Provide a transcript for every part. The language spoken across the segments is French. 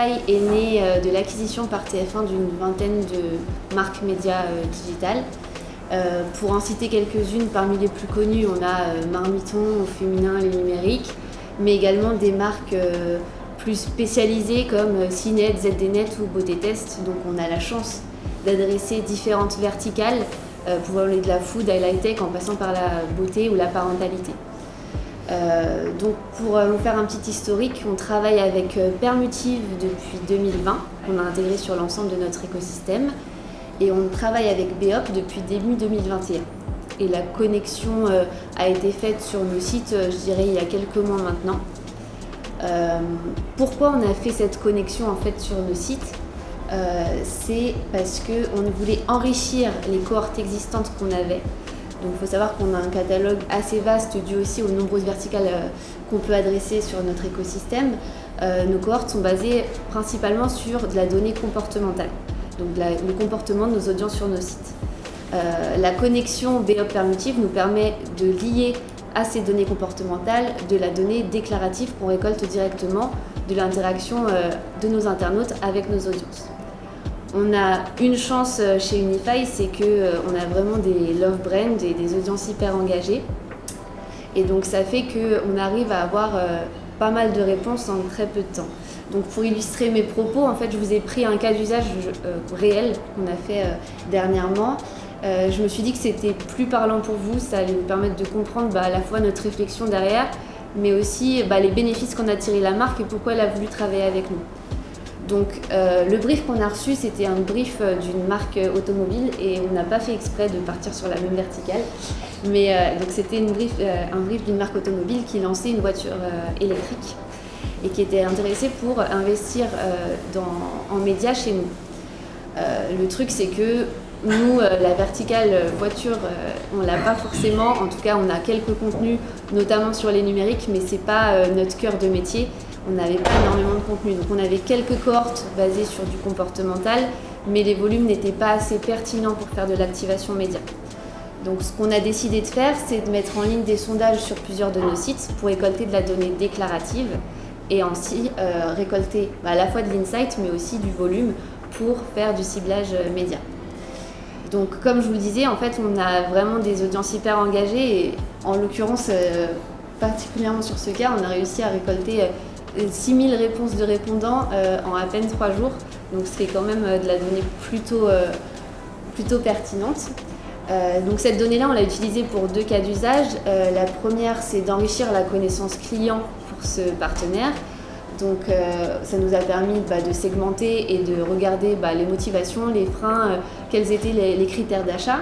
Unify est né de l'acquisition par TF1 d'une vingtaine de marques médias digitales. Pour en citer quelques-unes, parmi les plus connues, on a Marmiton au féminin, les numériques, mais également des marques plus spécialisées comme Cinet, ZDNet ou Beauté Test. Donc on a la chance d'adresser différentes verticales, pouvant aller de la food à l'high-tech en passant par la beauté ou la parentalité. Donc pour vous faire un petit historique, on travaille avec Permutive depuis 2020, qu'on a intégré sur l'ensemble de notre écosystème, et on travaille avec Beop depuis début 2021. Et la connexion a été faite sur nos sites, je dirais, il y a quelques mois maintenant. Pourquoi on a fait cette connexion en fait sur nos sites ? C'est parce qu'on voulait enrichir les cohortes existantes qu'on avait. Donc il faut savoir qu'on a un catalogue assez vaste dû aussi aux nombreuses verticales qu'on peut adresser sur notre écosystème. Nos cohortes sont basées principalement sur de la donnée comportementale, donc le comportement de nos audiences sur nos sites. La connexion Beop Permutive nous permet de lier à ces données comportementales de la donnée déclarative qu'on récolte directement de l'interaction de nos internautes avec nos audiences. On a une chance chez Unify, c'est qu'on a vraiment des love brands et des audiences hyper engagées. Et donc ça fait qu'on arrive à avoir pas mal de réponses en très peu de temps. Donc pour illustrer mes propos, en fait, je vous ai pris un cas d'usage réel qu'on a fait dernièrement. Je me suis dit que c'était plus parlant pour vous, ça allait nous permettre de comprendre à la fois notre réflexion derrière, mais aussi les bénéfices qu'on a tirés de la marque et pourquoi elle a voulu travailler avec nous. Donc le brief qu'on a reçu, c'était un brief d'une marque automobile et on n'a pas fait exprès de partir sur la même verticale. Mais donc c'était un brief d'une marque automobile qui lançait une voiture électrique et qui était intéressée pour investir en médias chez nous. Le truc, c'est que nous, la verticale voiture, on l'a pas forcément. En tout cas, on a quelques contenus, notamment sur les numériques, mais c'est pas notre cœur de métier. On n'avait pas énormément de contenu. Donc on avait quelques cohortes basées sur du comportemental, mais les volumes n'étaient pas assez pertinents pour faire de l'activation média. Donc ce qu'on a décidé de faire, c'est de mettre en ligne des sondages sur plusieurs de nos sites pour récolter de la donnée déclarative et ainsi récolter à la fois de l'insight, mais aussi du volume pour faire du ciblage média. Donc comme je vous le disais, en fait, on a vraiment des audiences hyper engagées et en l'occurrence, particulièrement sur ce cas, on a réussi à récolter 6000 réponses de répondants en à peine 3 jours. Donc c'est quand même de la donnée plutôt pertinente. Donc cette donnée-là, on l'a utilisée pour 2 cas d'usage. La première, c'est d'enrichir la connaissance client pour ce partenaire. Donc ça nous a permis de segmenter et de regarder les motivations, les freins, quels étaient les critères d'achat.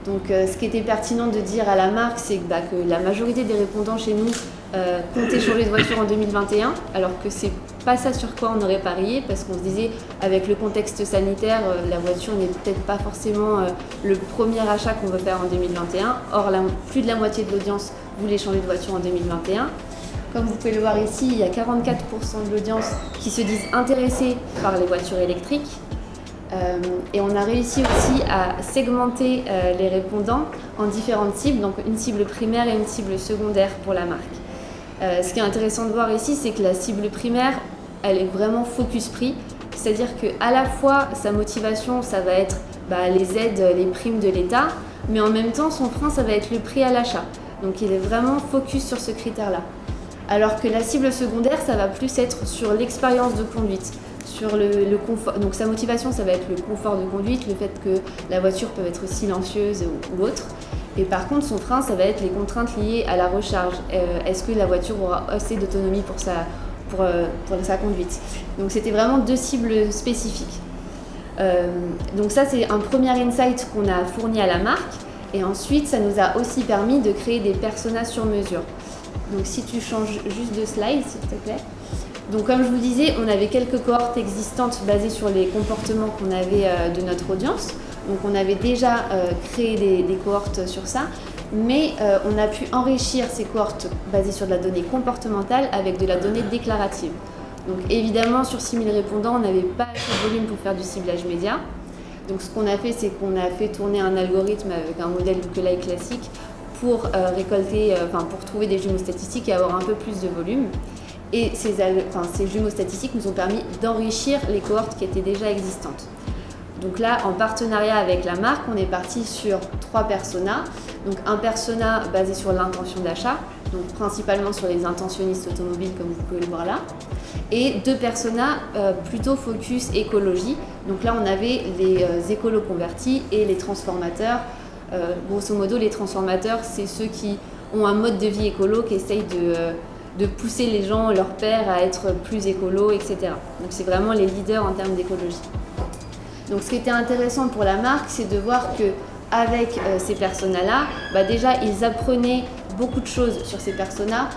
Donc ce qui était pertinent de dire à la marque, c'est que la majorité des répondants chez nous comptaient changer de voiture en 2021, alors que c'est pas ça sur quoi on aurait parié, parce qu'on se disait avec le contexte sanitaire, la voiture n'est peut-être pas forcément le premier achat qu'on veut faire en 2021. Or, plus de la moitié de l'audience voulait changer de voiture en 2021. Comme vous pouvez le voir ici, il y a 44% de l'audience qui se disent intéressés par les voitures électriques. Et on a réussi aussi à segmenter les répondants en différentes cibles, donc une cible primaire et une cible secondaire pour la marque. Ce qui est intéressant de voir ici, c'est que la cible primaire, elle est vraiment focus prix, c'est-à-dire qu'à la fois sa motivation, ça va être les aides, les primes de l'État, mais en même temps son frein, ça va être le prix à l'achat. Donc il est vraiment focus sur ce critère-là. Alors que la cible secondaire, ça va plus être sur l'expérience de conduite, sur le confort. Donc sa motivation, ça va être le confort de conduite, le fait que la voiture peut être silencieuse ou autre. Et par contre, son frein, ça va être les contraintes liées à la recharge. Est-ce que la voiture aura assez d'autonomie pour sa conduite? Donc c'était vraiment 2 cibles spécifiques. Donc ça, c'est un premier insight qu'on a fourni à la marque. Et ensuite, ça nous a aussi permis de créer des personas sur mesure. Donc si tu changes juste de slide, s'il te plaît. Donc comme je vous disais, on avait quelques cohortes existantes basées sur les comportements qu'on avait de notre audience. Donc on avait déjà créé des cohortes sur ça, mais on a pu enrichir ces cohortes basées sur de la donnée comportementale avec de la donnée déclarative. Donc évidemment, sur 6000 répondants, on n'avait pas assez de volume pour faire du ciblage média. Donc ce qu'on a fait, c'est qu'on a fait tourner un algorithme avec un modèle lookalike classique pour pour trouver des jumeaux statistiques et avoir un peu plus de volume. Et ces jumeaux statistiques nous ont permis d'enrichir les cohortes qui étaient déjà existantes. Donc là, en partenariat avec la marque, on est parti sur 3 personas. Donc un persona basé sur l'intention d'achat, donc principalement sur les intentionnistes automobiles comme vous pouvez le voir là, et 2 personas plutôt focus écologie. Donc là, on avait les écolos convertis et les transformateurs. Grosso modo, les transformateurs, c'est ceux qui ont un mode de vie écolo, qui essayent de pousser les gens, leurs pairs, à être plus écolos, etc. Donc c'est vraiment les leaders en termes d'écologie. Donc ce qui était intéressant pour la marque, c'est de voir qu'avec ces personas-là, déjà ils apprenaient beaucoup de choses sur ces personas.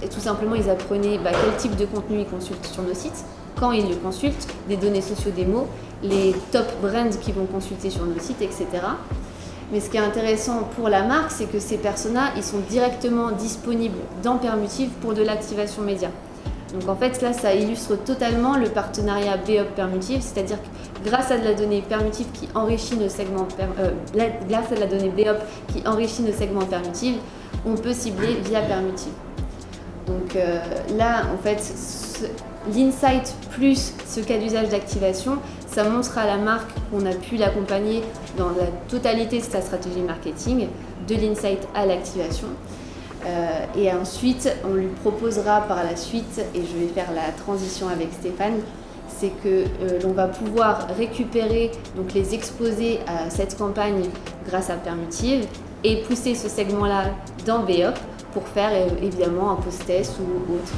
Et tout simplement, ils apprenaient quel type de contenu ils consultent sur nos sites, quand ils le consultent, des données socio-démo, les top brands qu'ils vont consulter sur nos sites, etc. Mais ce qui est intéressant pour la marque, c'est que ces personas, ils sont directement disponibles dans Permutive pour de l'activation média. Donc en fait, là, ça illustre totalement le partenariat BEOP Permutive, c'est-à-dire que grâce à de la donnée Permutive qui enrichit nos segments, grâce à de la donnée BEOP qui enrichit nos segments Permutive, on peut cibler via Permutive. Donc là, en fait, l'insight plus ce cas d'usage d'activation, ça montre à la marque qu'on a pu l'accompagner dans la totalité de sa stratégie marketing, de l'insight à l'activation. Et ensuite, on lui proposera par la suite, et je vais faire la transition avec Stéphane, c'est que l'on va pouvoir récupérer donc les exposés à cette campagne grâce à Permutive et pousser ce segment-là dans BEOP pour faire évidemment un post-test ou autre.